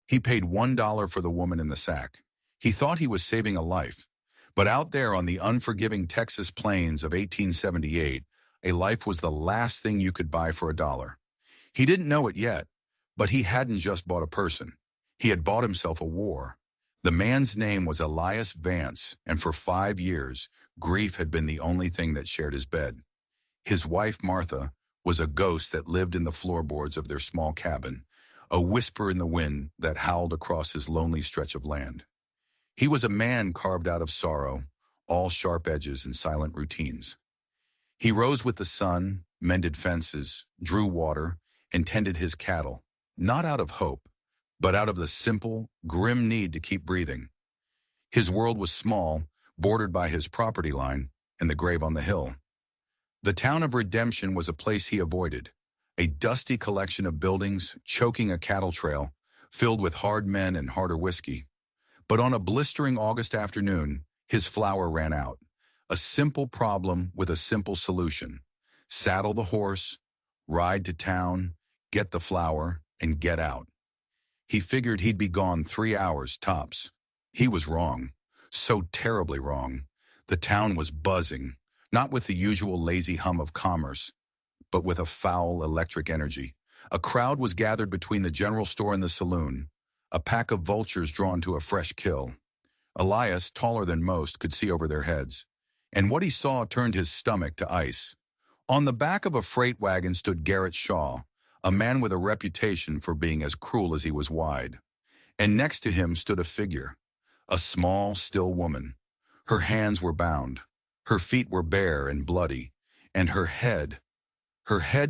He paid $1 for the woman in the sack. He thought he was saving a life. But out there on the unforgiving Texas plains of 1878, a life was the last thing you could buy for $1. He didn't know it yet, but he hadn't just bought a person. He had bought himself a war. The man's name was Elias Vance, and for 5 years, grief had been the only thing that shared his bed. His wife, Martha, was a ghost that lived in the floorboards of their small cabin, a whisper in the wind that howled across his lonely stretch of land. He was a man carved out of sorrow, all sharp edges and silent routines. He rose with the sun, mended fences, drew water, and tended his cattle, not out of hope, but out of the simple, grim need to keep breathing. His world was small, bordered by his property line and the grave on the hill. The town of Redemption was a place he avoided, a dusty collection of buildings choking a cattle trail, filled with hard men and harder whiskey. But on a blistering August afternoon, his flour ran out. A simple problem with a simple solution. Saddle the horse, ride to town, get the flour, and get out. He figured he'd be gone 3 hours tops. He was wrong. So terribly wrong. The town was buzzing, not with the usual lazy hum of commerce, but with a foul electric energy. A crowd was gathered between the general store and the saloon, a pack of vultures drawn to a fresh kill. Elias, taller than most, could see over their heads, and what he saw turned his stomach to ice. On the back of a freight wagon stood Garrett Shaw, a man with a reputation for being as cruel as he was wide. And next to him stood a figure, a small, still woman. Her hands were bound, her feet were bare and bloody, and her head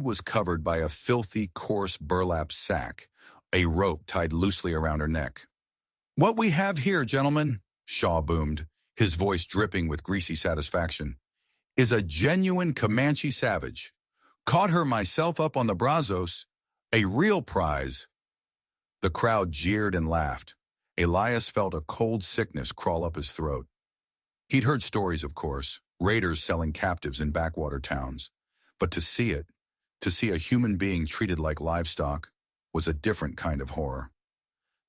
was covered by a filthy, coarse burlap sack, a rope tied loosely around her neck. "What we have here, gentlemen," Shaw boomed, his voice dripping with greasy satisfaction, "is a genuine Comanche savage. Caught her myself up on the Brazos. A real prize." The crowd jeered and laughed. Elias felt a cold sickness crawl up his throat. He'd heard stories, of course, raiders selling captives in backwater towns. But to see a human being treated like livestock, was a different kind of horror.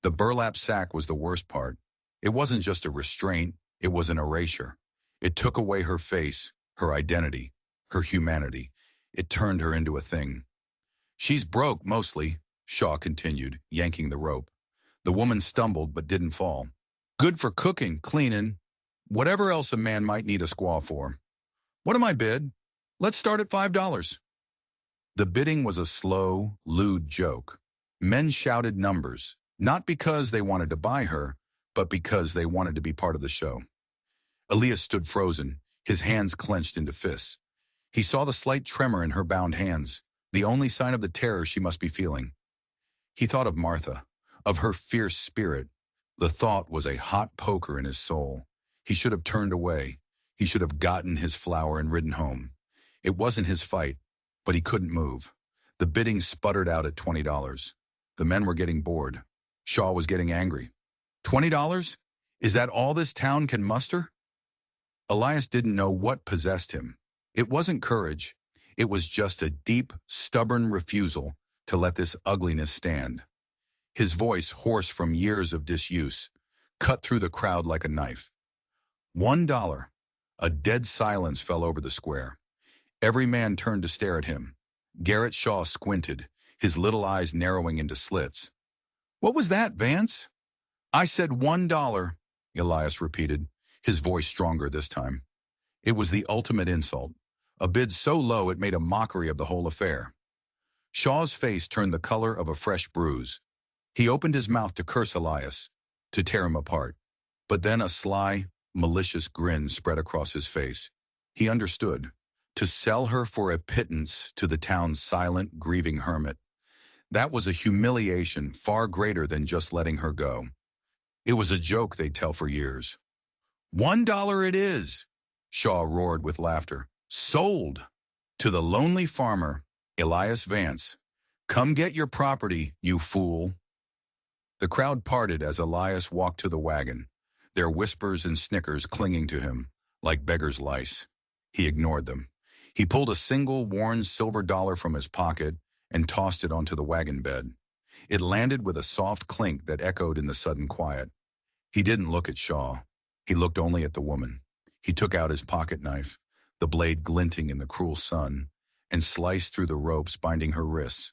The burlap sack was the worst part. It wasn't just a restraint, it was an erasure. It took away her face, her identity, her humanity. It turned her into a thing. "She's broke, mostly," Shaw continued, yanking the rope. The woman stumbled but didn't fall. "Good for cooking, cleaning, whatever else a man might need a squaw for. What am I bid? Let's start at $5. The bidding was a slow, lewd joke. Men shouted numbers, not because they wanted to buy her, but because they wanted to be part of the show. Elias stood frozen, his hands clenched into fists. He saw the slight tremor in her bound hands, the only sign of the terror she must be feeling. He thought of Martha, of her fierce spirit. The thought was a hot poker in his soul. He should have turned away. He should have gotten his flour and ridden home. It wasn't his fight, but he couldn't move. The bidding sputtered out at $20. The men were getting bored. Shaw was getting angry. $20? Is that all this town can muster? Elias didn't know what possessed him. It wasn't courage. It was just a deep, stubborn refusal to let this ugliness stand. His voice, hoarse from years of disuse, cut through the crowd like a knife. $1. A dead silence fell over the square. Every man turned to stare at him. Garrett Shaw squinted, his little eyes narrowing into slits. "What was that, Vance?" "I said $1, Elias repeated, his voice stronger this time. It was the ultimate insult, a bid so low it made a mockery of the whole affair. Shaw's face turned the color of a fresh bruise. He opened his mouth to curse Elias, to tear him apart. But then a sly, malicious grin spread across his face. He understood. To sell her for a pittance to the town's silent, grieving hermit. That was a humiliation far greater than just letting her go. It was a joke they'd tell for years. $1 it is, Shaw roared with laughter. Sold! To the lonely farmer, Elias Vance. Come get your property, you fool. The crowd parted as Elias walked to the wagon, their whispers and snickers clinging to him, like beggars' lice. He ignored them. He pulled a single worn silver dollar from his pocket and tossed it onto the wagon bed. It landed with a soft clink that echoed in the sudden quiet. He didn't look at Shaw. He looked only at the woman. He took out his pocket knife, the blade glinting in the cruel sun, and sliced through the ropes binding her wrists.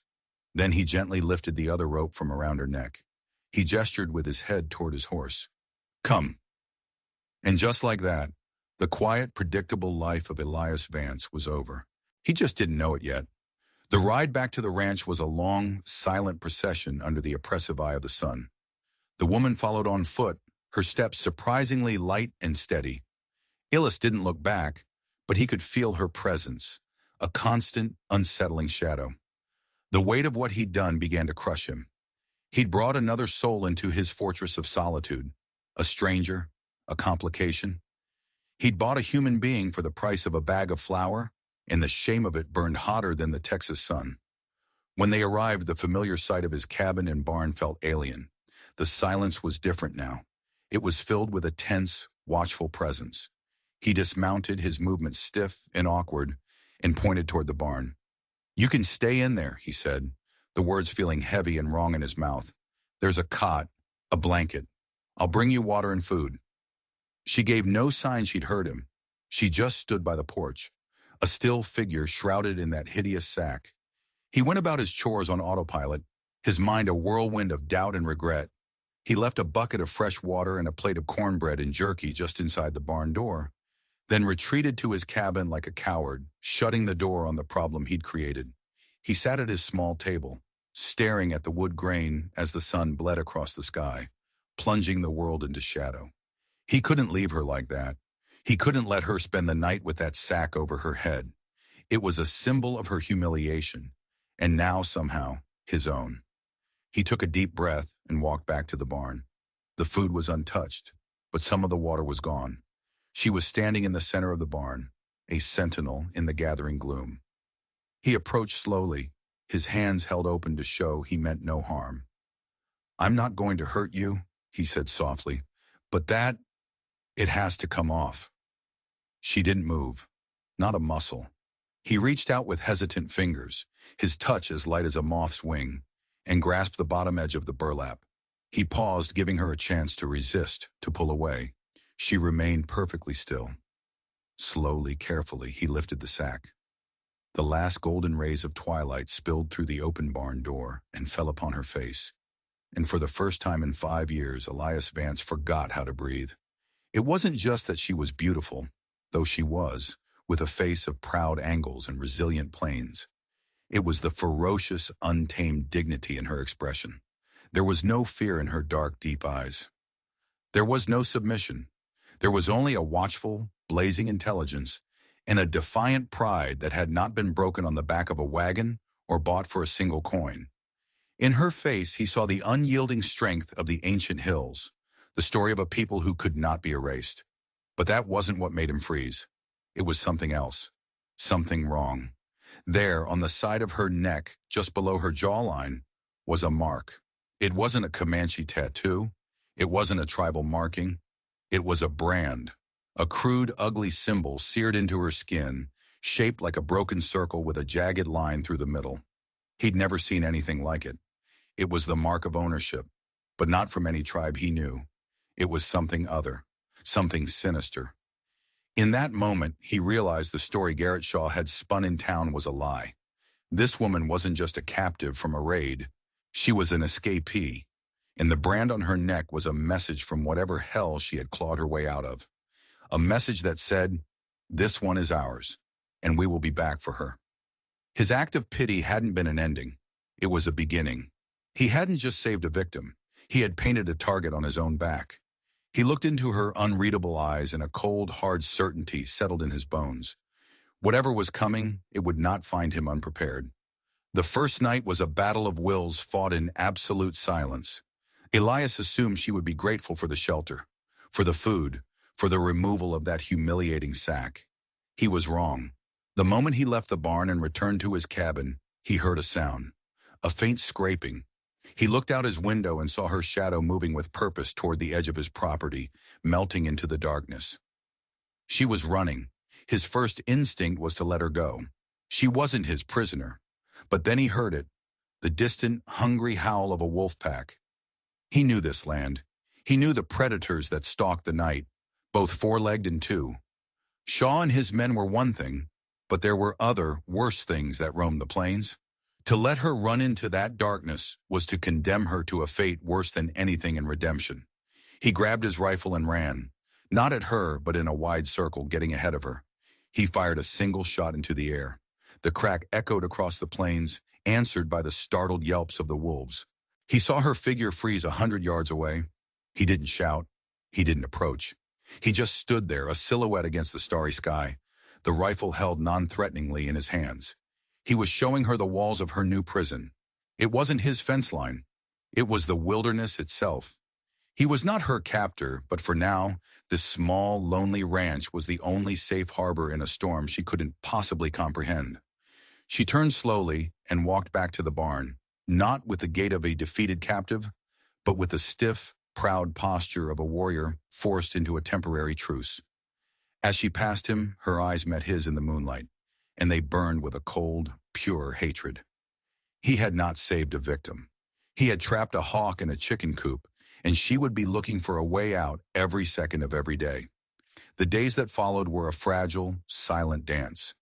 Then he gently lifted the other rope from around her neck. He gestured with his head toward his horse. Come. And just like that, the quiet, predictable life of Elias Vance was over. He just didn't know it yet. The ride back to the ranch was a long, silent procession under the oppressive eye of the sun. The woman followed on foot, her steps surprisingly light and steady. Illis didn't look back, but he could feel her presence, a constant, unsettling shadow. The weight of what he'd done began to crush him. He'd brought another soul into his fortress of solitude, a stranger, a complication. He'd bought a human being for the price of a bag of flour, and the shame of it burned hotter than the Texas sun. When they arrived, the familiar sight of his cabin and barn felt alien. The silence was different now. It was filled with a tense, watchful presence. He dismounted, his movements stiff and awkward, and pointed toward the barn. You can stay in there, he said, the words feeling heavy and wrong in his mouth. There's a cot, a blanket. I'll bring you water and food. She gave no sign she'd heard him. She just stood by the porch, a still figure shrouded in that hideous sack. He went about his chores on autopilot, his mind a whirlwind of doubt and regret. He left a bucket of fresh water and a plate of cornbread and jerky just inside the barn door, then retreated to his cabin like a coward, shutting the door on the problem he'd created. He sat at his small table, staring at the wood grain as the sun bled across the sky, plunging the world into shadow. He couldn't leave her like that. He couldn't let her spend the night with that sack over her head. It was a symbol of her humiliation, and now somehow his own. He took a deep breath and walked back to the barn. The food was untouched, but some of the water was gone. She was standing in the center of the barn, a sentinel in the gathering gloom. He approached slowly, his hands held open to show he meant no harm. I'm not going to hurt you, he said softly, but it has to come off. She didn't move, not a muscle. He reached out with hesitant fingers, his touch as light as a moth's wing, and grasped the bottom edge of the burlap. He paused, giving her a chance to resist, to pull away. She remained perfectly still. Slowly, carefully, he lifted the sack. The last golden rays of twilight spilled through the open barn door and fell upon her face. And for the first time in 5 years, Elias Vance forgot how to breathe. It wasn't just that she was beautiful, though she was, with a face of proud angles and resilient planes. It was the ferocious, untamed dignity in her expression. There was no fear in her dark, deep eyes. There was no submission. There was only a watchful, blazing intelligence and a defiant pride that had not been broken on the back of a wagon or bought for a single coin. In her face, he saw the unyielding strength of the ancient hills, the story of a people who could not be erased. But that wasn't what made him freeze. It was something else, something wrong. There, on the side of her neck, just below her jawline, was a mark. It wasn't a Comanche tattoo. It wasn't a tribal marking. It was a brand, a crude, ugly symbol seared into her skin, shaped like a broken circle with a jagged line through the middle. He'd never seen anything like it. It was the mark of ownership, but not from any tribe he knew. It was something other, something sinister. In that moment, he realized the story Garrett Shaw had spun in town was a lie. This woman wasn't just a captive from a raid. She was an escapee, and the brand on her neck was a message from whatever hell she had clawed her way out of. A message that said, this one is ours, and we will be back for her. His act of pity hadn't been an ending. It was a beginning. He hadn't just saved a victim. He had painted a target on his own back. He looked into her unreadable eyes, and a cold, hard certainty settled in his bones. Whatever was coming, it would not find him unprepared. The first night was a battle of wills fought in absolute silence. Elias assumed she would be grateful for the shelter, for the food, for the removal of that humiliating sack. He was wrong. The moment he left the barn and returned to his cabin, he heard a sound, a faint scraping. He looked out his window and saw her shadow moving with purpose toward the edge of his property, melting into the darkness. She was running. His first instinct was to let her go. She wasn't his prisoner. But then he heard it, the distant, hungry howl of a wolf pack. He knew this land. He knew the predators that stalked the night, both four-legged and two. Shaw and his men were one thing, but there were other, worse things that roamed the plains. To let her run into that darkness was to condemn her to a fate worse than anything in redemption. He grabbed his rifle and ran, not at her, but in a wide circle, getting ahead of her. He fired a single shot into the air. The crack echoed across the plains, answered by the startled yelps of the wolves. He saw her figure freeze 100 yards away. He didn't shout. He didn't approach. He just stood there, a silhouette against the starry sky, the rifle held non-threateningly in his hands. He was showing her the walls of her new prison. It wasn't his fence line. It was the wilderness itself. He was not her captor, but for now, this small, lonely ranch was the only safe harbor in a storm she couldn't possibly comprehend. She turned slowly and walked back to the barn, not with the gait of a defeated captive, but with the stiff, proud posture of a warrior forced into a temporary truce. As she passed him, her eyes met his in the moonlight, and they burned with a cold, pure hatred. He had not saved a victim. He had trapped a hawk in a chicken coop, and she would be looking for a way out every second of every day. The days that followed were a fragile, silent dance.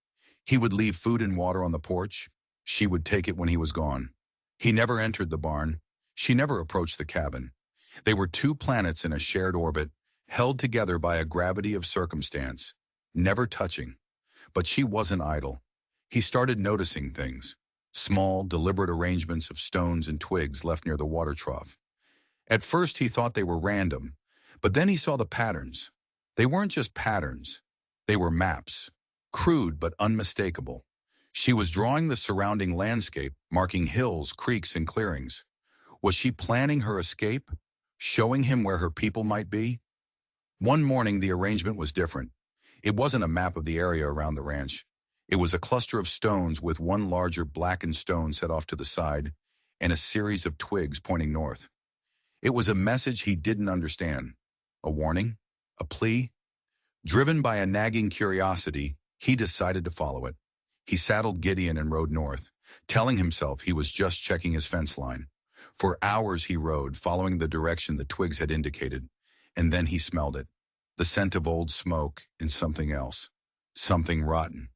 He would leave food and water on the porch. She would take it when he was gone. He never entered the barn. She never approached the cabin. They were two planets in a shared orbit, held together by a gravity of circumstance, never touching. But she wasn't idle. He started noticing things, small, deliberate arrangements of stones and twigs left near the water trough. At first he thought they were random, but then he saw the patterns. They weren't just patterns. They were maps, crude but unmistakable. She was drawing the surrounding landscape, marking hills, creeks, and clearings. Was she planning her escape, showing him where her people might be? One morning the arrangement was different. It wasn't a map of the area around the ranch. It was a cluster of stones with one larger blackened stone set off to the side and a series of twigs pointing north. It was a message he didn't understand. A warning? A plea? Driven by a nagging curiosity, he decided to follow it. He saddled Gideon and rode north, telling himself he was just checking his fence line. For hours he rode, following the direction the twigs had indicated, and then he smelled it. The scent of old smoke and something else. Something rotten.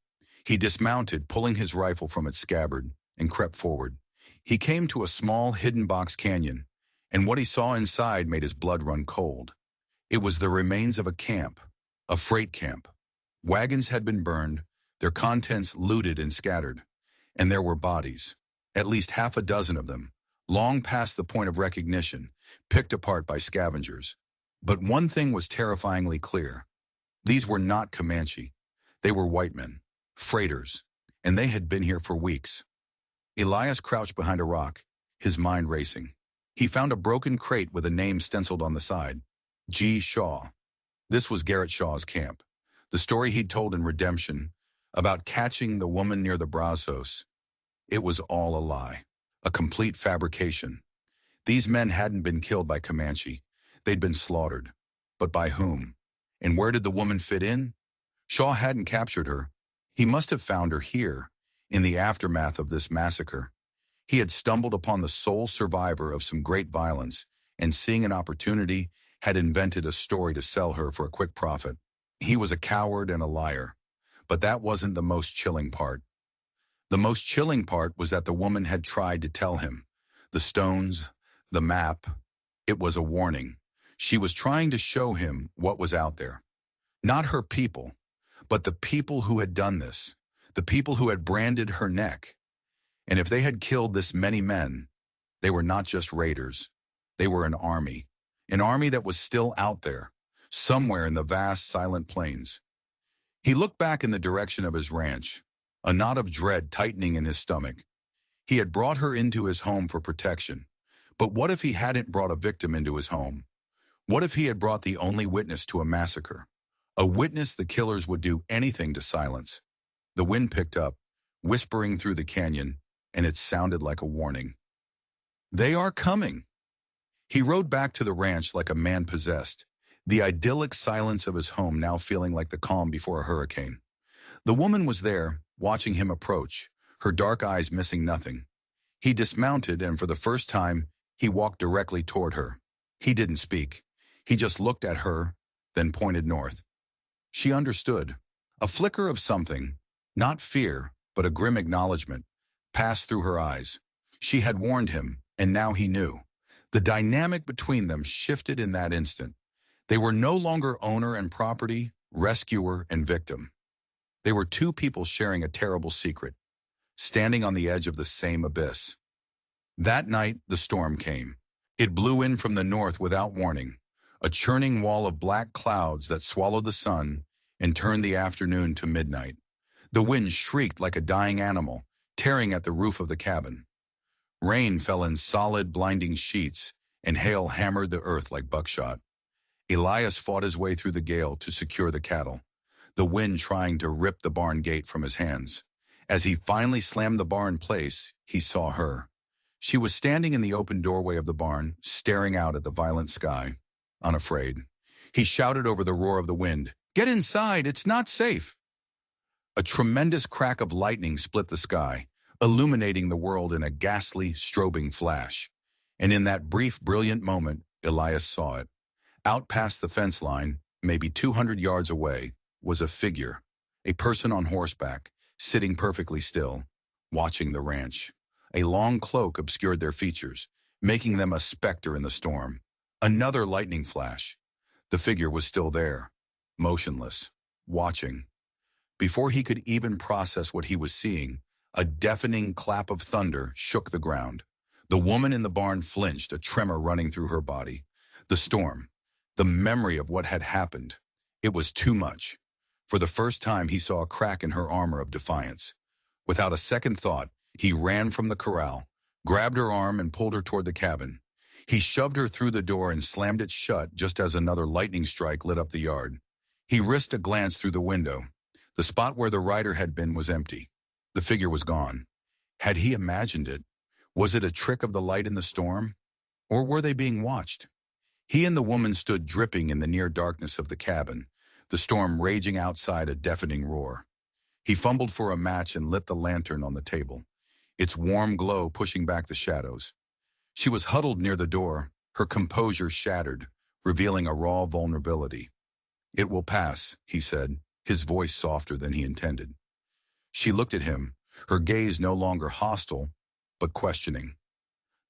He dismounted, pulling his rifle from its scabbard, and crept forward. He came to a small, hidden box canyon, and what he saw inside made his blood run cold. It was the remains of a camp, a freight camp. Wagons had been burned, their contents looted and scattered, and there were bodies, at least half a dozen of them, long past the point of recognition, picked apart by scavengers. But one thing was terrifyingly clear. These were not Comanche. They were white men, freighters, and they had been here for weeks. Elias crouched behind a rock, his mind racing. He found a broken crate with a name stenciled on the side. G. Shaw. This was Garrett Shaw's camp. The story he'd told in Redemption about catching the woman near the Brazos. It was all a lie, a complete fabrication. These men hadn't been killed by Comanche. They'd been slaughtered. But by whom? And where did the woman fit in? Shaw hadn't captured her. He must have found her here, in the aftermath of this massacre. He had stumbled upon the sole survivor of some great violence, and seeing an opportunity, had invented a story to sell her for a quick profit. He was a coward and a liar. But that wasn't the most chilling part. The most chilling part was that the woman had tried to tell him. The stones, the map, it was a warning. She was trying to show him what was out there. Not her people, but the people who had done this, the people who had branded her neck. And if they had killed this many men, they were not just raiders. They were an army that was still out there, somewhere in the vast, silent plains. He looked back in the direction of his ranch, a knot of dread tightening in his stomach. He had brought her into his home for protection. But what if he hadn't brought a victim into his home? What if he had brought the only witness to a massacre? A witness the killers would do anything to silence. The wind picked up, whispering through the canyon, and it sounded like a warning. They are coming. He rode back to the ranch like a man possessed, the idyllic silence of his home now feeling like the calm before a hurricane. The woman was there, watching him approach, her dark eyes missing nothing. He dismounted, and for the first time, he walked directly toward her. He didn't speak. He just looked at her, then pointed north. She understood. A flicker of something, not fear, but a grim acknowledgement, passed through her eyes. She had warned him, and now he knew. The dynamic between them shifted in that instant. They were no longer owner and property, rescuer and victim. They were two people sharing a terrible secret, standing on the edge of the same abyss. That night, the storm came. It blew in from the north without warning, a churning wall of black clouds that swallowed the sun and turned the afternoon to midnight. The wind shrieked like a dying animal, tearing at the roof of the cabin. Rain fell in solid, blinding sheets, and hail hammered the earth like buckshot. Elias fought his way through the gale to secure the cattle, the wind trying to rip the barn gate from his hands. As he finally slammed the bar in place, he saw her. She was standing in the open doorway of the barn, staring out at the violent sky, unafraid. He shouted over the roar of the wind, "Get inside, it's not safe!" A tremendous crack of lightning split the sky, illuminating the world in a ghastly, strobing flash. And in that brief, brilliant moment, Elias saw it. Out past the fence line, maybe 200 yards away, was a figure, a person on horseback, sitting perfectly still, watching the ranch. A long cloak obscured their features, making them a specter in the storm. Another lightning flash. The figure was still there, motionless, watching. Before he could even process what he was seeing, a deafening clap of thunder shook the ground. The woman in the barn flinched, a tremor running through her body. The storm, the memory of what had happened. It was too much. For the first time, he saw a crack in her armor of defiance. Without a second thought, he ran from the corral, grabbed her arm and pulled her toward the cabin. He shoved her through the door and slammed it shut just as another lightning strike lit up the yard. He risked a glance through the window. The spot where the rider had been was empty. The figure was gone. Had he imagined it? Was it a trick of the light in the storm? Or were they being watched? He and the woman stood dripping in the near darkness of the cabin, the storm raging outside a deafening roar. He fumbled for a match and lit the lantern on the table, its warm glow pushing back the shadows. She was huddled near the door, her composure shattered, revealing a raw vulnerability. "It will pass," he said, his voice softer than he intended. She looked at him, her gaze no longer hostile, but questioning.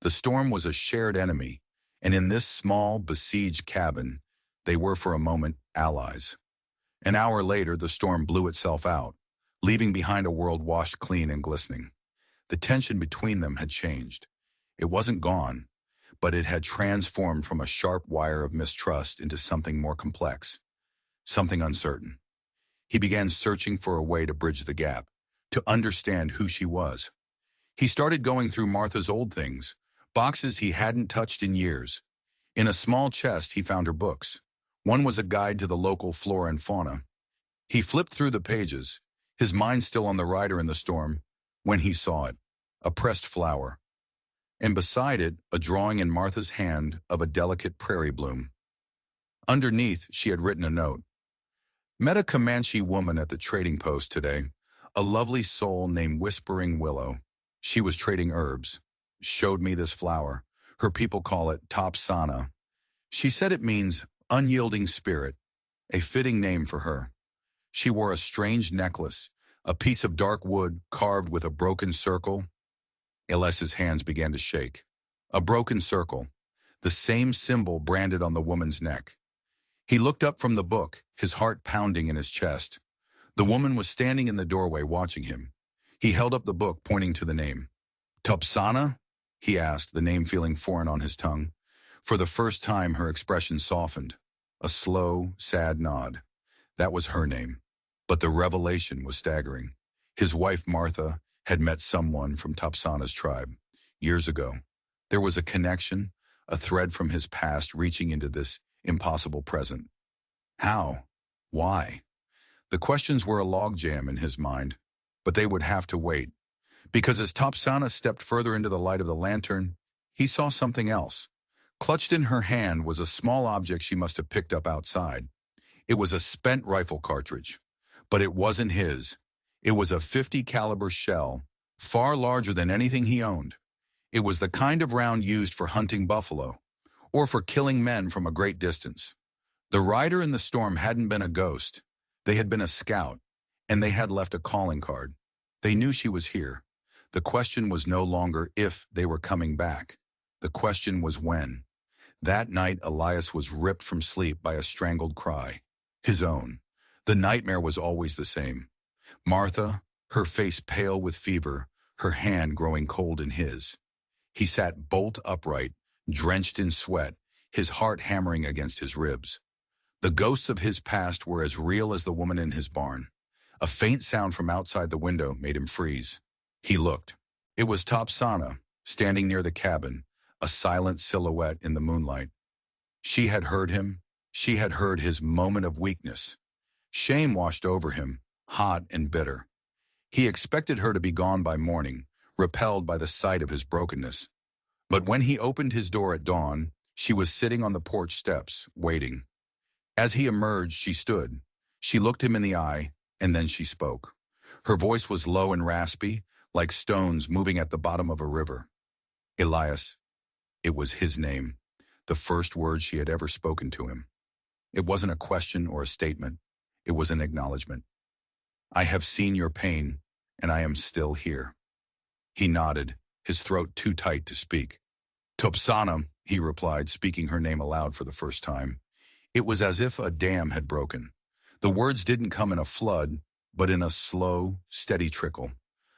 The storm was a shared enemy, and in this small, besieged cabin, they were for a moment allies. An hour later, the storm blew itself out, leaving behind a world washed clean and glistening. The tension between them had changed. It wasn't gone, but it had transformed from a sharp wire of mistrust into something more complex, something uncertain. He began searching for a way to bridge the gap, to understand who she was. He started going through Martha's old things, boxes he hadn't touched in years. In a small chest, he found her books. One was a guide to the local flora and fauna. He flipped through the pages, his mind still on the rider in the storm, when he saw it, a pressed flower. And beside it, a drawing in Martha's hand of a delicate prairie bloom. Underneath, she had written a note. "Met a Comanche woman at the trading post today, a lovely soul named Whispering Willow. She was trading herbs. Showed me this flower. Her people call it Topsana. She said it means unyielding spirit, a fitting name for her. She wore a strange necklace, a piece of dark wood carved with a broken circle." Elias's hands began to shake. A broken circle, the same symbol branded on the woman's neck. He looked up from the book, his heart pounding in his chest. The woman was standing in the doorway watching him. He held up the book, pointing to the name. "Topsana?" he asked, the name feeling foreign on his tongue. For the first time, her expression softened. A slow, sad nod. That was her name. But the revelation was staggering. His wife, Martha, had met someone from Topsana's tribe. Years ago. There was a connection, a thread from his past reaching into this impossible present. How? Why? The questions were a logjam in his mind, but they would have to wait. Because as Topsana stepped further into the light of the lantern, he saw something else. Clutched in her hand was a small object she must have picked up outside. It was a spent rifle cartridge. But it wasn't his. It was a .50 caliber shell, far larger than anything he owned. It was the kind of round used for hunting buffalo, or for killing men from a great distance. The rider in the storm hadn't been a ghost. They had been a scout, and they had left a calling card. They knew she was here. The question was no longer if they were coming back. The question was when. That night, Elias was ripped from sleep by a strangled cry. His own. The nightmare was always the same. Martha, her face pale with fever, her hand growing cold in his. He sat bolt upright, drenched in sweat, his heart hammering against his ribs. The ghosts of his past were as real as the woman in his barn. A faint sound from outside the window made him freeze. He looked. It was Topsana, standing near the cabin, a silent silhouette in the moonlight. She had heard him. She had heard his moment of weakness. Shame washed over him, hot and bitter. He expected her to be gone by morning, repelled by the sight of his brokenness. But when he opened his door at dawn, she was sitting on the porch steps, waiting. As he emerged, she stood. She looked him in the eye, and then she spoke. Her voice was low and raspy, like stones moving at the bottom of a river. Elias. It was his name, the first word she had ever spoken to him. It wasn't a question or a statement. It was an acknowledgement. I have seen your pain, and I am still here. He nodded, his throat too tight to speak. Topsana, he replied, speaking her name aloud for the first time. It was as if a dam had broken. The words didn't come in a flood, but in a slow, steady trickle.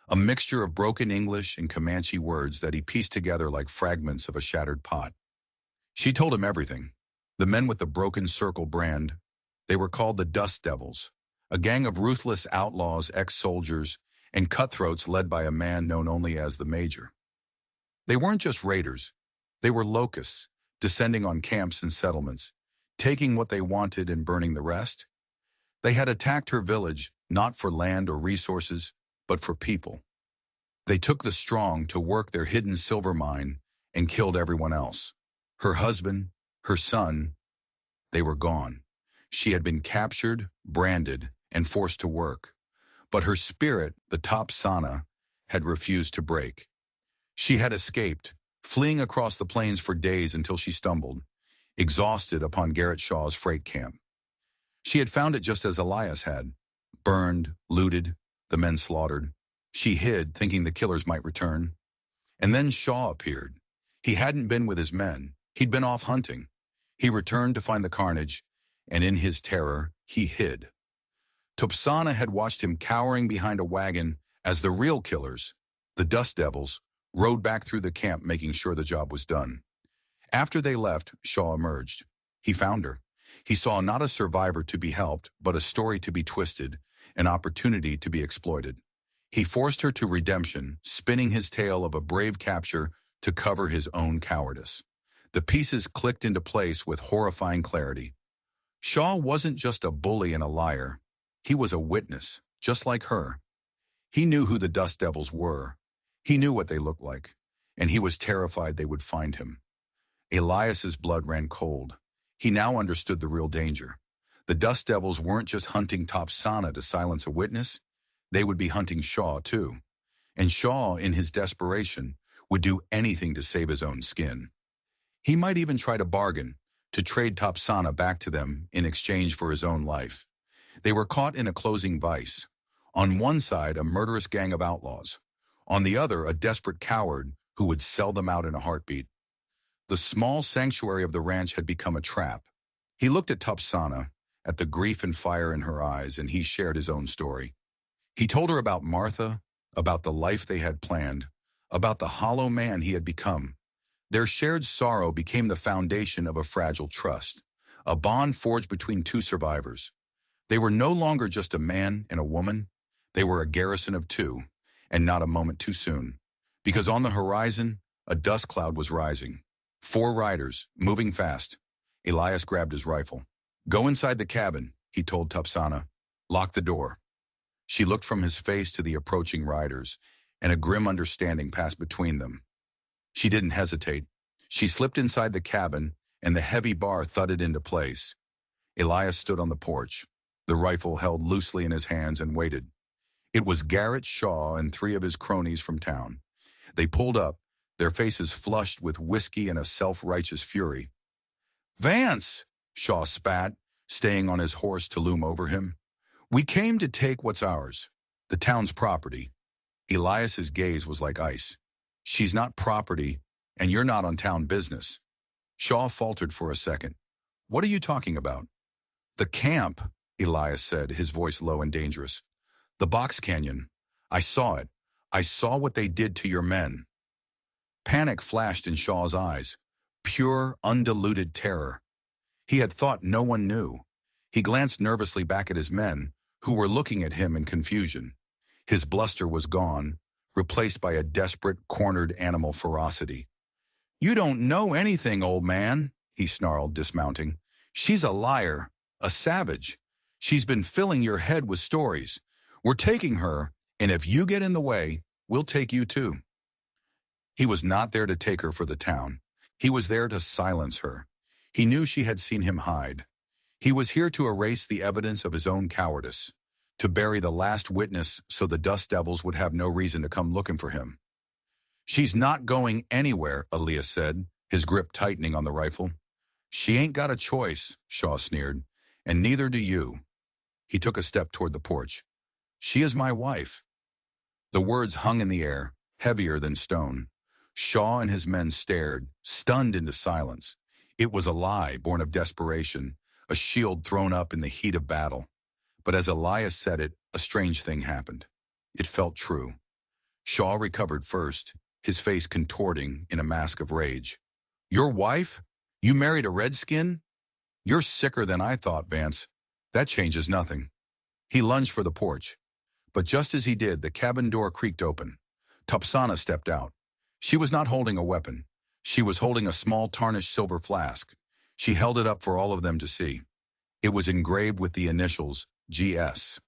A mixture of broken English and Comanche words that he pieced together like fragments of a shattered pot. She told him everything. The men with the broken circle brand, they were called the Dust Devils, a gang of ruthless outlaws, ex-soldiers, and cutthroats led by a man known only as the Major. They weren't just raiders. They were locusts, descending on camps and settlements, taking what they wanted and burning the rest. They had attacked her village, not for land or resources, but for people. They took the strong to work their hidden silver mine and killed everyone else. Her husband, her son, they were gone. She had been captured, branded, and forced to work. But her spirit, the Topsana, had refused to break. She had escaped, fleeing across the plains for days until she stumbled, exhausted upon Garrett Shaw's freight camp. She had found it just as Elias had, burned, looted, the men slaughtered. She hid, thinking the killers might return. And then Shaw appeared. He hadn't been with his men. He'd been off hunting. He returned to find the carnage, and in his terror, he hid. Topsana had watched him cowering behind a wagon as the real killers, the Dust Devils, rode back through the camp making sure the job was done. After they left, Shaw emerged. He found her. He saw not a survivor to be helped, but a story to be twisted, an opportunity to be exploited. He forced her to redemption, spinning his tale of a brave capture to cover his own cowardice. The pieces clicked into place with horrifying clarity. Shaw wasn't just a bully and a liar. He was a witness, just like her. He knew who the Dust Devils were. He knew what they looked like, and he was terrified they would find him. Elias's blood ran cold. He now understood the real danger. The Dust Devils weren't just hunting Topsana to silence a witness. They would be hunting Shaw, too. And Shaw, in his desperation, would do anything to save his own skin. He might even try to bargain, to trade Topsana back to them in exchange for his own life. They were caught in a closing vice. On one side, a murderous gang of outlaws. On the other, a desperate coward who would sell them out in a heartbeat. The small sanctuary of the ranch had become a trap. He looked at Topsana, at the grief and fire in her eyes, and he shared his own story. He told her about Martha, about the life they had planned, about the hollow man he had become. Their shared sorrow became the foundation of a fragile trust, a bond forged between two survivors. They were no longer just a man and a woman. They were a garrison of two, and not a moment too soon. Because on the horizon, a dust cloud was rising. 4 riders, moving fast. Elias grabbed his rifle. Go inside the cabin, he told Topsana. Lock the door. She looked from his face to the approaching riders, and a grim understanding passed between them. She didn't hesitate. She slipped inside the cabin, and the heavy bar thudded into place. Elias stood on the porch, the rifle held loosely in his hands, and waited. It was Garrett Shaw and 3 of his cronies from town. They pulled up, their faces flushed with whiskey and a self-righteous fury. "Vance!" Shaw spat, staying on his horse to loom over him. "We came to take what's ours, the town's property." Elias's gaze was like ice. "She's not property, and you're not on town business." Shaw faltered for a second. "What are you talking about?" "The camp," Elias said, his voice low and dangerous. "The box canyon. I saw it. I saw what they did to your men." Panic flashed in Shaw's eyes. Pure, undiluted terror. He had thought no one knew. He glanced nervously back at his men, who were looking at him in confusion. His bluster was gone, replaced by a desperate, cornered animal ferocity. "You don't know anything, old man," he snarled, dismounting. "She's a liar, a savage. She's been filling your head with stories. We're taking her, and if you get in the way, we'll take you too." He was not there to take her for the town. He was there to silence her. He knew she had seen him hide. He was here to erase the evidence of his own cowardice, to bury the last witness so the dust devils would have no reason to come looking for him. "She's not going anywhere," Elias said, his grip tightening on the rifle. "She ain't got a choice," Shaw sneered, "and neither do you." He took a step toward the porch. "She is my wife." The words hung in the air, heavier than stone. Shaw and his men stared, stunned into silence. It was a lie born of desperation, a shield thrown up in the heat of battle. But as Elias said it, a strange thing happened. It felt true. Shaw recovered first, his face contorting in a mask of rage. "Your wife? You married a redskin? You're sicker than I thought, Vance. That changes nothing." He lunged for the porch. But just as he did, the cabin door creaked open. Topsana stepped out. She was not holding a weapon. She was holding a small tarnished silver flask. She held it up for all of them to see. It was engraved with the initials GS.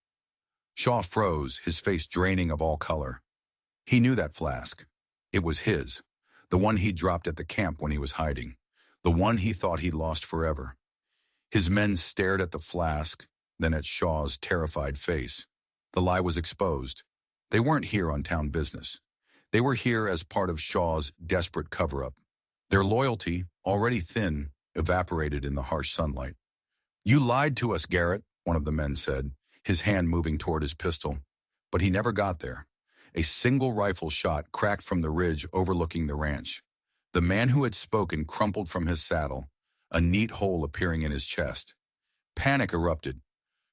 Shaw froze, his face draining of all color. He knew that flask. It was his, the one he dropped at the camp when he was hiding, the one he thought he'd lost forever. His men stared at the flask, then at Shaw's terrified face. The lie was exposed. They weren't here on town business. They were here as part of Shaw's desperate cover-up. Their loyalty, already thin, evaporated in the harsh sunlight. "You lied to us, Garrett," one of the men said, his hand moving toward his pistol. But he never got there. A single rifle shot cracked from the ridge overlooking the ranch. The man who had spoken crumpled from his saddle, a neat hole appearing in his chest. Panic erupted.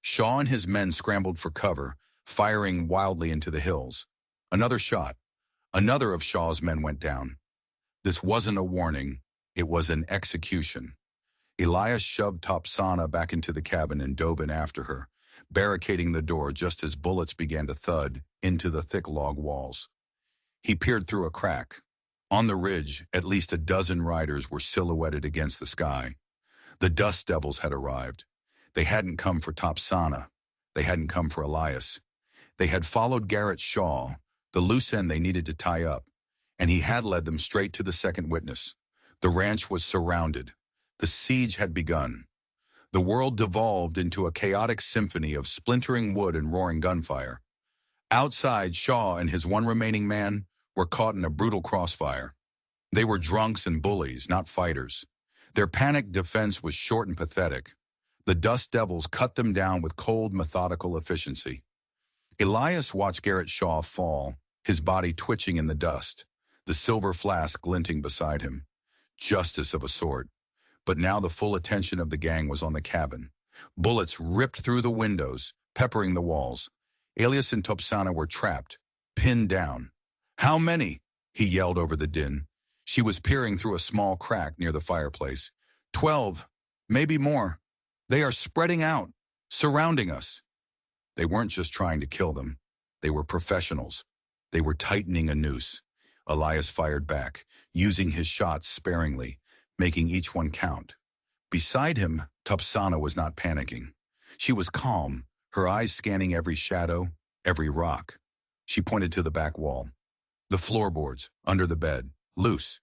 Shaw and his men scrambled for cover, firing wildly into the hills. Another shot. Another of Shaw's men went down. This wasn't a warning. It was an execution. Elias shoved Topsana back into the cabin and dove in after her, barricading the door just as bullets began to thud into the thick log walls. He peered through a crack. On the ridge, at least a dozen riders were silhouetted against the sky. The dust devils had arrived. They hadn't come for Topsana. They hadn't come for Elias. They had followed Garrett Shaw, the loose end they needed to tie up, and he had led them straight to the second witness. The ranch was surrounded. The siege had begun. The world devolved into a chaotic symphony of splintering wood and roaring gunfire. Outside, Shaw and his one remaining man were caught in a brutal crossfire. They were drunks and bullies, not fighters. Their panicked defense was short and pathetic. The dust devils cut them down with cold, methodical efficiency. Elias watched Garrett Shaw fall, his body twitching in the dust, the silver flask glinting beside him. Justice of a sort. But now the full attention of the gang was on the cabin. Bullets ripped through the windows, peppering the walls. Elias and Topsana were trapped, pinned down. "How many?" he yelled over the din. She was peering through a small crack near the fireplace. 12, maybe more. They are spreading out, surrounding us." They weren't just trying to kill them. They were professionals. They were tightening a noose. Elias fired back, using his shots sparingly, making each one count. Beside him, Topsana was not panicking. She was calm, her eyes scanning every shadow, every rock. She pointed to the back wall. The floorboards, under the bed, loose.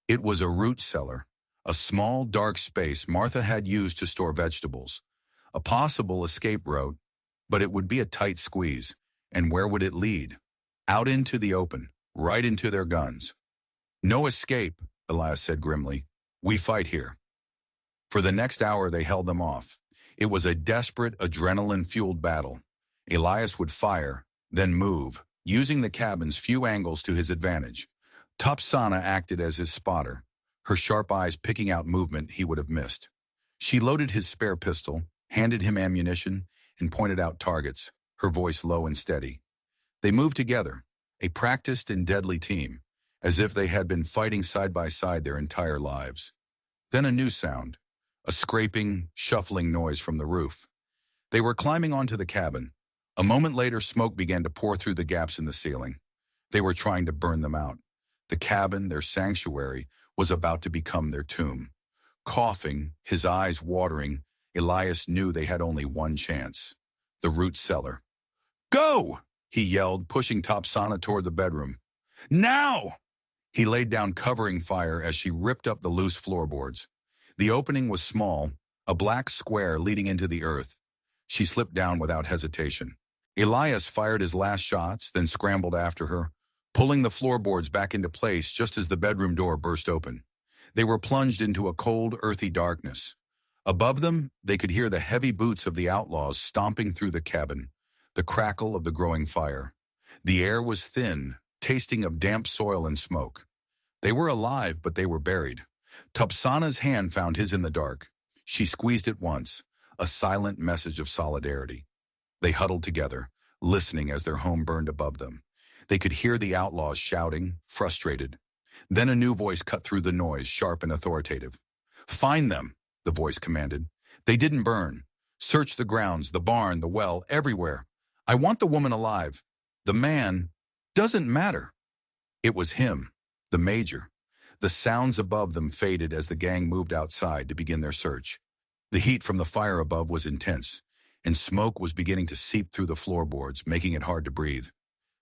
It was a root cellar, a small, dark space Martha had used to store vegetables. A possible escape route, but it would be a tight squeeze. And where would it lead? Out into the open, right into their guns. No escape, Elias said grimly. We fight here. For the next hour they held them off. It was a desperate, adrenaline-fueled battle. Elias would fire, then move, using the cabin's few angles to his advantage. Topsana acted as his spotter, her sharp eyes picking out movement he would have missed. She loaded his spare pistol, handed him ammunition, and pointed out targets, her voice low and steady. They moved together, a practiced and deadly team, as if they had been fighting side by side their entire lives. Then a new sound, a scraping, shuffling noise from the roof. They were climbing onto the cabin. A moment later, smoke began to pour through the gaps in the ceiling. They were trying to burn them out. The cabin, their sanctuary, was about to become their tomb. Coughing, his eyes watering, Elias knew they had only one chance. The root cellar. Go! He yelled, pushing Topsana toward the bedroom. Now! He laid down covering fire as she ripped up the loose floorboards. The opening was small, a black square leading into the earth. She slipped down without hesitation. Elias fired his last shots, then scrambled after her, pulling the floorboards back into place just as the bedroom door burst open. They were plunged into a cold, earthy darkness. Above them, they could hear the heavy boots of the outlaws stomping through the cabin, the crackle of the growing fire. The air was thin, tasting of damp soil and smoke. They were alive, but they were buried. Topsana's hand found his in the dark. She squeezed it once, a silent message of solidarity. They huddled together, listening as their home burned above them. They could hear the outlaws shouting, frustrated. Then a new voice cut through the noise, sharp and authoritative. Find them, the voice commanded. They didn't burn. Search the grounds, the barn, the well, everywhere. I want the woman alive. The man doesn't matter. It was him, the major. The sounds above them faded as the gang moved outside to begin their search. The heat from the fire above was intense, and smoke was beginning to seep through the floorboards, making it hard to breathe.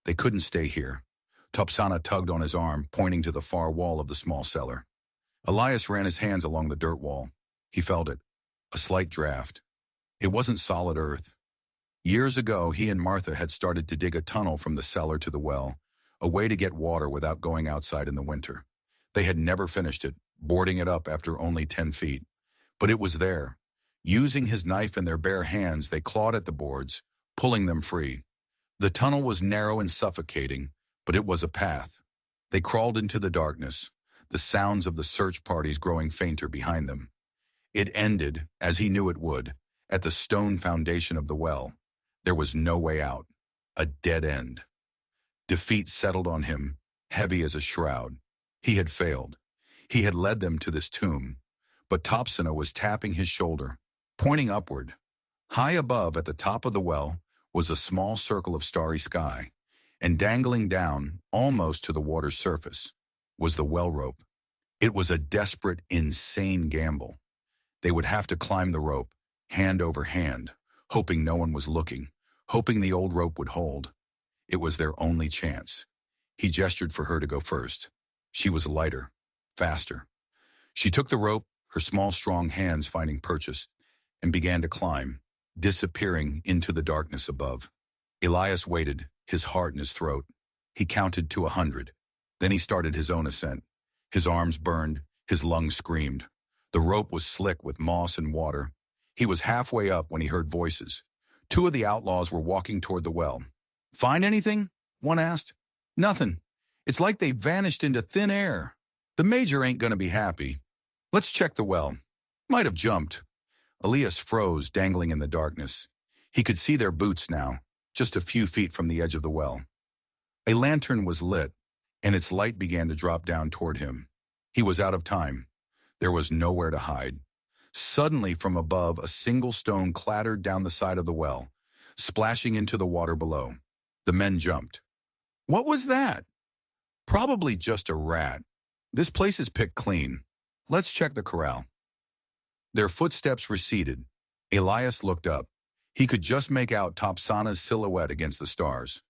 They couldn't stay here. Topsana tugged on his arm, pointing to the far wall of the small cellar. Elias ran his hands along the dirt wall. He felt it, a slight draft. It wasn't solid earth. Years ago, he and Martha had started to dig a tunnel from the cellar to the well, a way to get water without going outside in the winter. They had never finished it, boarding it up after only 10 feet. But it was there. Using his knife in their bare hands, they clawed at the boards, pulling them free. The tunnel was narrow and suffocating, but it was a path. They crawled into the darkness, the sounds of the search parties growing fainter behind them. It ended, as he knew it would, at the stone foundation of the well. There was no way out. A dead end. Defeat settled on him, heavy as a shroud. He had failed. He had led them to this tomb. But Topsana was tapping his shoulder, pointing upward. High above, at the top of the well, was a small circle of starry sky, and dangling down, almost to the water's surface, was the well rope. It was a desperate, insane gamble. They would have to climb the rope, hand over hand, hoping no one was looking, hoping the old rope would hold. It was their only chance. He gestured for her to go first. She was lighter, faster. She took the rope, her small, strong hands finding purchase, and began to climb, disappearing into the darkness above. Elias waited, his heart in his throat. He counted to 100. Then he started his own ascent. His arms burned, his lungs screamed. The rope was slick with moss and water. He was halfway up when he heard voices. 2 of the outlaws were walking toward the well. Find anything? One asked. Nothing. It's like they vanished into thin air. The major ain't gonna be happy. Let's check the well. Might have jumped. Elias froze, dangling in the darkness. He could see their boots now, just a few feet from the edge of the well. A lantern was lit, and its light began to drop down toward him. He was out of time. There was nowhere to hide. Suddenly, from above, a single stone clattered down the side of the well, splashing into the water below. The men jumped. What was that? Probably just a rat. This place is picked clean. Let's check the corral. Their footsteps receded. Elias looked up. He could just make out Topsana's silhouette against the stars.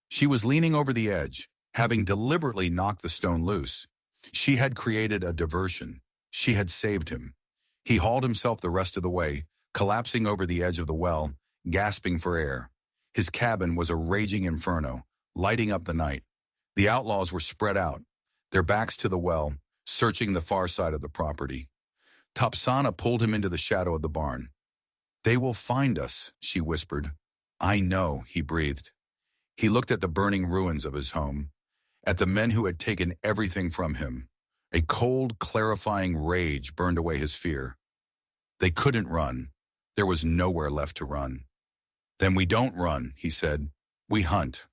She was leaning over the edge, having deliberately knocked the stone loose. She had created a diversion. She had saved him. He hauled himself the rest of the way, collapsing over the edge of the well, gasping for air. His cabin was a raging inferno, lighting up the night. The outlaws were spread out. their backs to the well, searching the far side of the property. Topsana pulled him into the shadow of the barn. "They will find us," she whispered. "I know," he breathed. He looked at the burning ruins of his home, at the men who had taken everything from him. A cold, clarifying rage burned away his fear. They couldn't run. There was nowhere left to run. "Then we don't run," he said. "We hunt."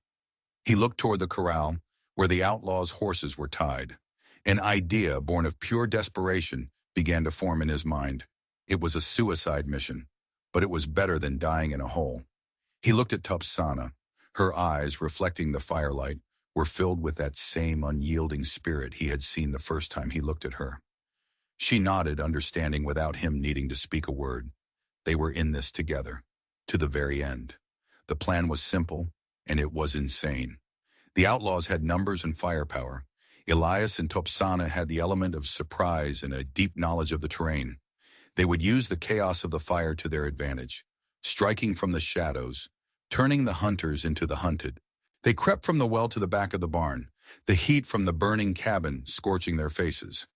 He looked toward the corral, where the outlaws' horses were tied. An idea born of pure desperation began to form in his mind. It was a suicide mission, but it was better than dying in a hole. He looked at Topsana. Her eyes, reflecting the firelight, were filled with that same unyielding spirit he had seen the first time he looked at her. She nodded, understanding without him needing to speak a word. They were in this together, to the very end. The plan was simple, and it was insane. The outlaws had numbers and firepower. Elias and Topsana had the element of surprise and a deep knowledge of the terrain. They would use the chaos of the fire to their advantage, striking from the shadows, turning the hunters into the hunted. They crept from the well to the back of the barn, the heat from the burning cabin scorching their faces.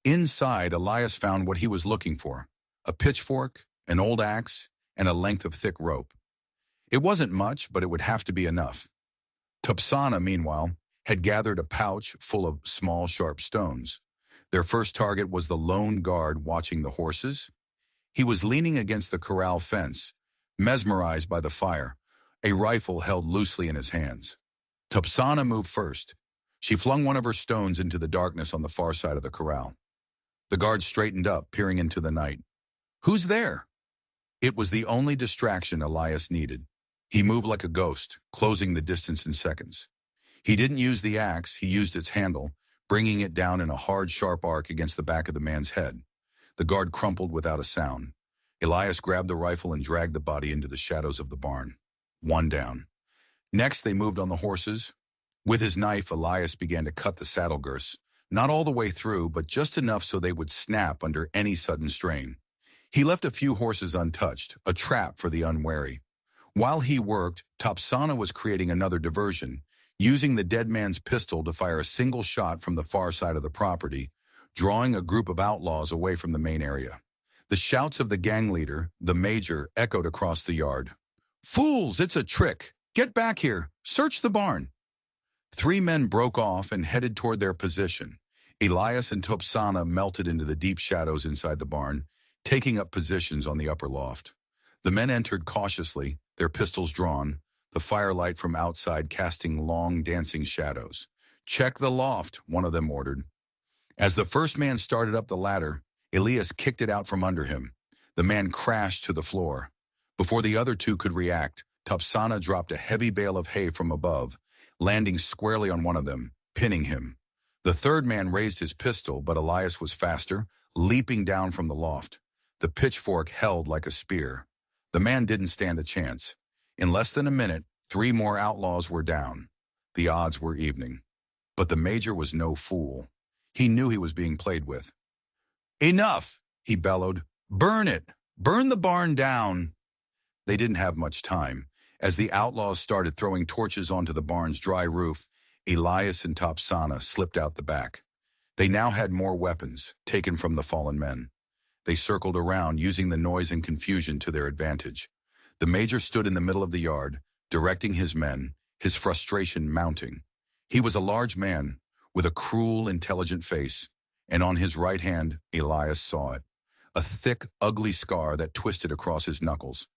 Inside, Elias found what he was looking for: a pitchfork, an old axe, and a length of thick rope. It wasn't much, but it would have to be enough. Topsana, meanwhile, had gathered a pouch full of small, sharp stones. Their first target was the lone guard watching the horses. He was leaning against the corral fence, mesmerized by the fire, a rifle held loosely in his hands. Topsana moved first. She flung one of her stones into the darkness on the far side of the corral. The guard straightened up, peering into the night. "Who's there?" It was the only distraction Elias needed. He moved like a ghost, closing the distance in seconds. He didn't use the axe, he used its handle, bringing it down in a hard, sharp arc against the back of the man's head. The guard crumpled without a sound. Elias grabbed the rifle and dragged the body into the shadows of the barn. One down. Next, they moved on the horses. With his knife, Elias began to cut the saddle girths, not all the way through, but just enough so they would snap under any sudden strain. He left a few horses untouched, a trap for the unwary. While he worked, Topsana was creating another diversion, using the dead man's pistol to fire a single shot from the far side of the property, drawing a group of outlaws away from the main area. The shouts of the gang leader, the major, echoed across the yard. "Fools, it's a trick! Get back here! Search the barn!" Three men broke off and headed toward their position. Elias and Topsana melted into the deep shadows inside the barn, taking up positions on the upper loft. The men entered cautiously, their pistols drawn, the firelight from outside casting long, dancing shadows. "Check the loft," one of them ordered. As the first man started up the ladder, Elias kicked it out from under him. The man crashed to the floor. Before the other two could react, Topsana dropped a heavy bale of hay from above, landing squarely on one of them, pinning him. The third man raised his pistol, but Elias was faster, leaping down from the loft. The pitchfork held like a spear. The man didn't stand a chance. In less than a minute, 3 more outlaws were down. The odds were evening. But the major was no fool. He knew he was being played with. "Enough!" he bellowed. "Burn it! Burn the barn down!" They didn't have much time. As the outlaws started throwing torches onto the barn's dry roof, Elias and Topsana slipped out the back. They now had more weapons, taken from the fallen men. They circled around, using the noise and confusion to their advantage. The major stood in the middle of the yard, directing his men, his frustration mounting. He was a large man, with a cruel, intelligent face, and on his right hand, Elias saw it, a thick, ugly scar that twisted across his knuckles.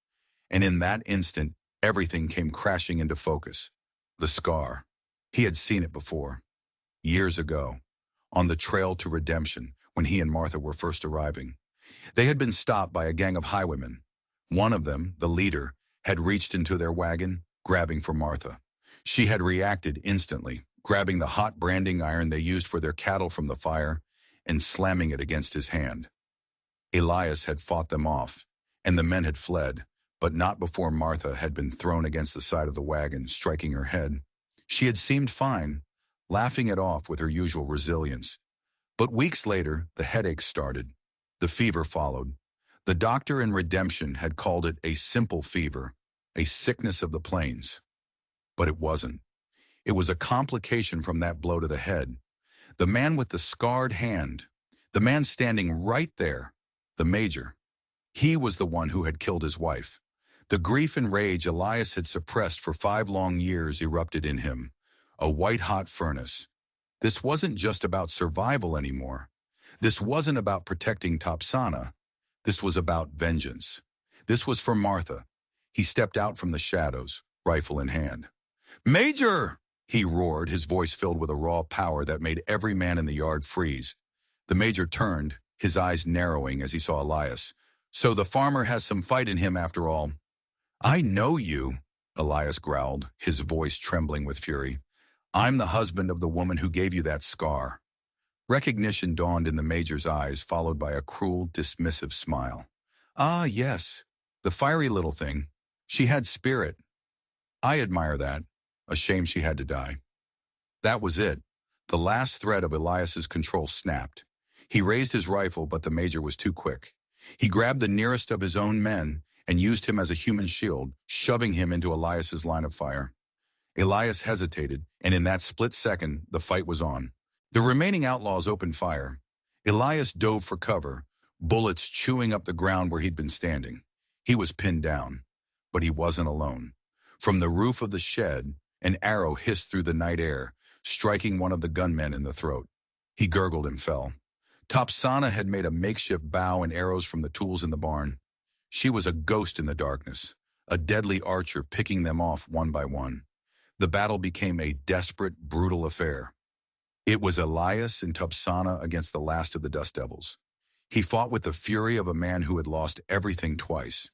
And in that instant, everything came crashing into focus. The scar. He had seen it before. Years ago, on the trail to redemption, when he and Martha were first arriving. They had been stopped by a gang of highwaymen. One of them, the leader, had reached into their wagon, grabbing for Martha. She had reacted instantly, grabbing the hot branding iron they used for their cattle from the fire and slamming it against his hand. Elias had fought them off, and the men had fled, but not before Martha had been thrown against the side of the wagon, striking her head. She had seemed fine, laughing it off with her usual resilience. But weeks later, the headaches started. The fever followed. The doctor in Redemption had called it a simple fever, a sickness of the plains. But it wasn't. It was a complication from that blow to the head. The man with the scarred hand. The man standing right there. The major. He was the one who had killed his wife. The grief and rage Elias had suppressed for 5 long years erupted in him. A white-hot furnace. This wasn't just about survival anymore. This wasn't about protecting Topsana. This was about vengeance. This was for Martha. He stepped out from the shadows, rifle in hand. "Major!" he roared, his voice filled with a raw power that made every man in the yard freeze. The major turned, his eyes narrowing as he saw Elias. "So the farmer has some fight in him after all." "I know you," Elias growled, his voice trembling with fury. "I'm the husband of the woman who gave you that scar." Recognition dawned in the major's eyes, followed by a cruel, dismissive smile. "Ah, yes, the fiery little thing. She had spirit. I admire that. A shame she had to die." That was it. The last thread of Elias's control snapped. He raised his rifle, but the major was too quick. He grabbed the nearest of his own men and used him as a human shield, shoving him into Elias's line of fire. Elias hesitated, and in that split second, the fight was on. The remaining outlaws opened fire. Elias dove for cover, bullets chewing up the ground where he'd been standing. He was pinned down, but he wasn't alone. From the roof of the shed, an arrow hissed through the night air, striking one of the gunmen in the throat. He gurgled and fell. Topsana had made a makeshift bow and arrows from the tools in the barn. She was a ghost in the darkness, a deadly archer picking them off one by one. The battle became a desperate, brutal affair. It was Elias and Topsana against the last of the Dust Devils. He fought with the fury of a man who had lost everything twice.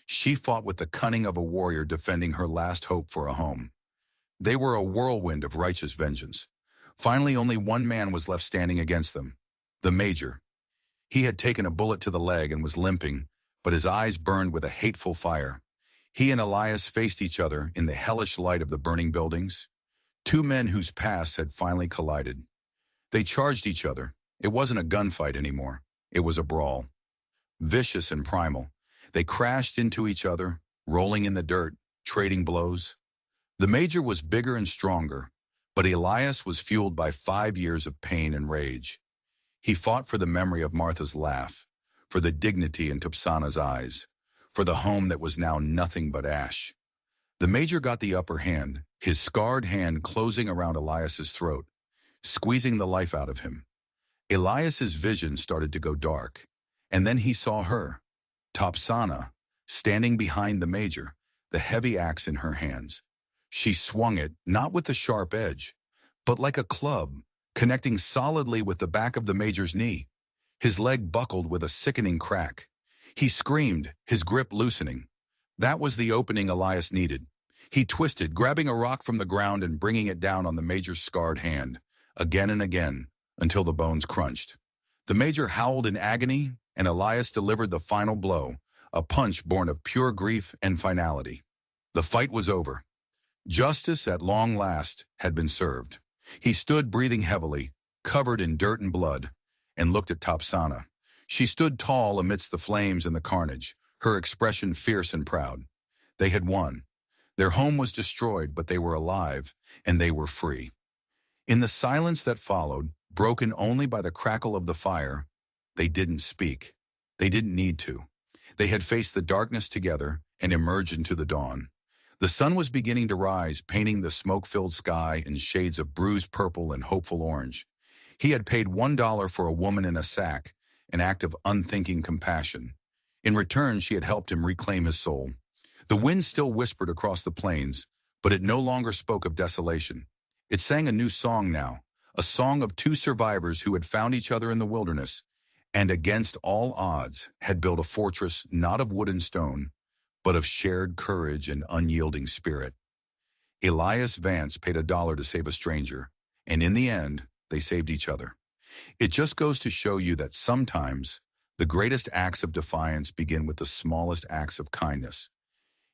She fought with the cunning of a warrior defending her last hope for a home. They were a whirlwind of righteous vengeance. Finally, only one man was left standing against them, the major. He had taken a bullet to the leg and was limping, but his eyes burned with a hateful fire. He and Elias faced each other in the hellish light of the burning buildings. Two men whose pasts had finally collided. They charged each other. It wasn't a gunfight anymore. It was a brawl. Vicious and primal. They crashed into each other, rolling in the dirt, trading blows. The major was bigger and stronger, but Elias was fueled by 5 years of pain and rage. He fought for the memory of Martha's laugh, for the dignity in Topsana's eyes, for the home that was now nothing but ash. The major got the upper hand, his scarred hand closing around Elias's throat, squeezing the life out of him. Elias's vision started to go dark, and then he saw her, Topsana, standing behind the major, the heavy axe in her hands. She swung it, not with the sharp edge, but like a club, connecting solidly with the back of the major's knee. His leg buckled with a sickening crack. He screamed, his grip loosening. That was the opening Elias needed. He twisted, grabbing a rock from the ground and bringing it down on the major's scarred hand, again and again, until the bones crunched. The major howled in agony, and Elias delivered the final blow, a punch born of pure grief and finality. The fight was over. Justice, at long last, had been served. He stood breathing heavily, covered in dirt and blood, and looked at Topsana. She stood tall amidst the flames and the carnage, her expression fierce and proud. They had won. Their home was destroyed, but they were alive, and they were free. In the silence that followed, broken only by the crackle of the fire, they didn't speak. They didn't need to. They had faced the darkness together and emerged into the dawn. The sun was beginning to rise, painting the smoke-filled sky in shades of bruised purple and hopeful orange. He had paid $1 for a woman in a sack, an act of unthinking compassion. In return, she had helped him reclaim his soul. The wind still whispered across the plains, but it no longer spoke of desolation. It sang a new song now, a song of two survivors who had found each other in the wilderness, and against all odds had built a fortress not of wood and stone, but of shared courage and unyielding spirit. Elias Vance paid $1 to save a stranger, and in the end, they saved each other. It just goes to show you that sometimes the greatest acts of defiance begin with the smallest acts of kindness.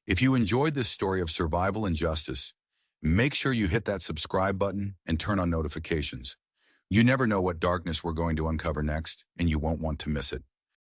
If you enjoyed this story of survival and justice, make sure you hit that subscribe button and turn on notifications. You never know what darkness we're going to uncover next, and you won't want to miss it.